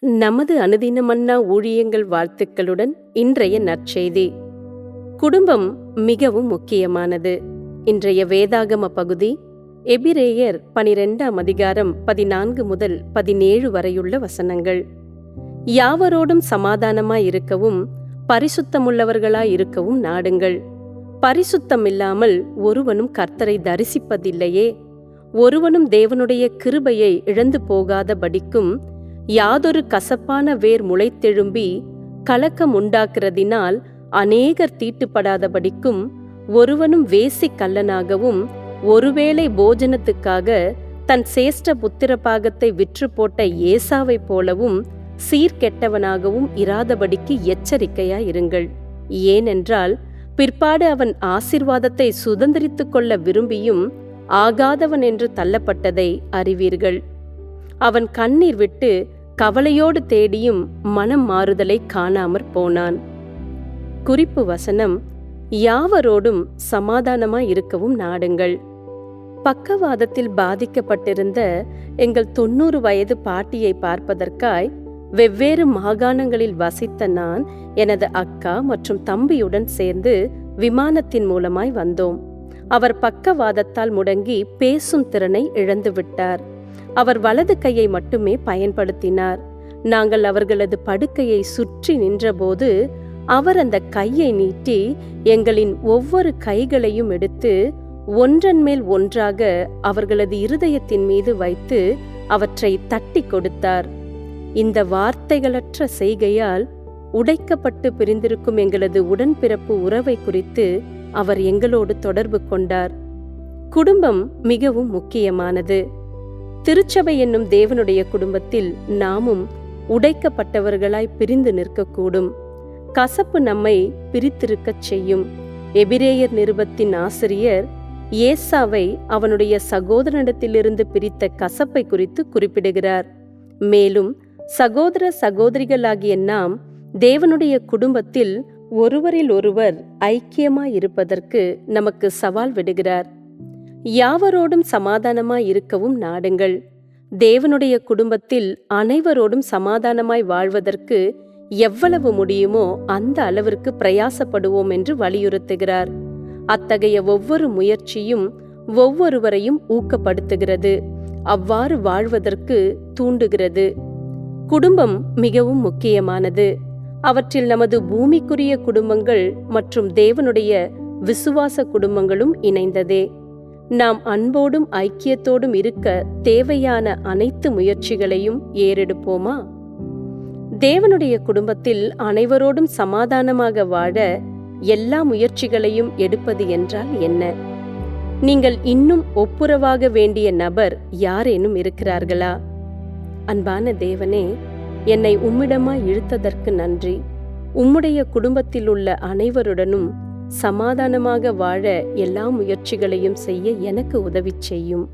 நமது அனுதின மன்னா ஊழியங்கள் வாழ்த்துக்களுடன் இன்றைய நற்செய்தி. குடும்பம் மிகவும் முக்கியமானது. இன்றைய வேதாகம பகுதி எபிரேயர் 12ஆம் அதிகாரம் 14 முதல் 17 வரையுள்ள வசனங்கள். யாவரோடும் சமாதானமாயிருக்கவும் பரிசுத்தமுள்ளவர்களாயிருக்கவும் நாடுங்கள். பரிசுத்தம் இல்லாமல் ஒருவனும் கர்த்தரை தரிசிப்பதில்லையே. ஒருவனும் தேவனுடைய கிருபையை இழந்து போகாதபடிக்கும் யாதொரு கசப்பான வேர் முளைத்தெழும்பி கலக்கம் உண்டாக்குறதினால் அநேகர் தீட்டுப்படாதபடிக்கும் ஒருவனும் வேசி கள்ளனாகவும் ஒருவேளை போஜனத்துக்காக தன் சேஷ்ட புத்திர பாகத்தை விற்று போட்ட ஏசாவை போலவும் சீர்கெட்டவனாகவும் இராதபடிக்கு எச்சரிக்கையாயிருங்கள். ஏனென்றால் பிற்பாடு அவன் ஆசீர்வாதத்தை சுதந்திரித்துக் கொள்ள விரும்பியும் ஆகாதவன் என்று தள்ளப்பட்டதை அறிவீர்கள். அவன் கண்ணீர் விட்டு கவலையோடு தேடியும் மனம் மாறுதலை காணாமற் போனான். குறிப்பு வசனம்: யாவரோடும் சமாதானமாயிருக்கவும் நாடுங்கள். பக்கவாதத்தில் பாதிக்கப்பட்டிருந்த எங்கள் 90 வயது பாட்டியை பார்ப்பதற்காய் வெவ்வேறு மாகாணங்களில் வசித்த நான் எனது அக்கா மற்றும் தம்பியுடன் சேர்ந்து விமானத்தின் மூலமாய் வந்தோம். அவர் பக்கவாதத்தால் முடங்கி பேசும் திறனை இழந்துவிட்டார். அவர் வலது கையை மட்டுமே பயன்படுத்தினார். நாங்கள் அவர்களது படுக்கையை சுற்றி நின்றபோது அவர் அந்த கையை நீட்டி எங்களின் ஒவ்வொரு கைகளையும் எடுத்து ஒன்றன் மேல் ஒன்றாக அவர்களது இருதயத்தின் மீது வைத்து அவற்றை தட்டி கொடுத்தார். இந்த வார்த்தைகளற்ற செய்கையால் உடைக்கப்பட்டு பிரிந்திருக்கும் எங்களது உடன்பிறப்பு உறவை குறித்து அவர் எங்களோடு தொடர்பு கொண்டார். குடும்பம் மிகவும் முக்கியமானது. திருச்சபை என்னும் தேவனுடைய குடும்பத்தில் நாமும் உடைக்கப்பட்டவர்களாய் பிரிந்து நிற்கக்கூடும். கசப்பு நம்மை பிரித்திருக்கச் செய்யும். எபிரேயர் நிருபத்தின் ஆசிரியர் ஏசாவை அவனுடைய சகோதரனிடத்திலிருந்து பிரித்த கசப்பை குறித்து குறிப்பிடுகிறார். மேலும் சகோதர சகோதரிகளாகிய நாம் தேவனுடைய குடும்பத்தில் ஒருவரில் ஒருவர் ஐக்கியமாயிருப்பதற்கு நமக்கு சவால் விடுகிறார். யாவரோடும் சமாதானமாய் இருக்கவும் நாடுங்கள். தேவனுடைய குடும்பத்தில் அனைவரோடும் சமாதானமாய் வாழ்வதற்கு எவ்வளவு முடியுமோ அந்த அளவிற்கு பிரயாசப்படுவோம் என்று வலியுறுத்துகிறார். அத்தகைய ஒவ்வொரு முயற்சியும் ஒவ்வொருவரையும் ஊக்கப்படுத்துகிறது, அவ்வாறு வாழ்வதற்கு தூண்டுகிறது. குடும்பம் மிகவும் முக்கியமானது. அவற்றில் நமது பூமிக்குரிய குடும்பங்கள் மற்றும் தேவனுடைய விசுவாச குடும்பங்களும் இணைந்ததே. நாம் அன்போடும் ஐக்கியத்தோடும் இருக்க தேவையான அனைத்து முயற்சிகளையும் ஏறெடுப்போமா? தேவனுடைய குடும்பத்தில் அனைவரோடும் சமாதானமாக வாழ எல்லா முயற்சிகளையும் எடுப்பது என்றால் என்ன? நீங்கள் இன்னும் ஒப்புரவாக வேண்டிய நபர் யாரேனும் இருக்கிறார்களா? அன்பான தேவனே, என்னை உம்மிடமாய் இழுத்ததற்கு நன்றி. உம்முடைய குடும்பத்தில் உள்ள அனைவருடனும் சமாதானமாக வாழ எல்லா முயற்சிகளையும் செய்ய எனக்கு உதவி செய்யும்.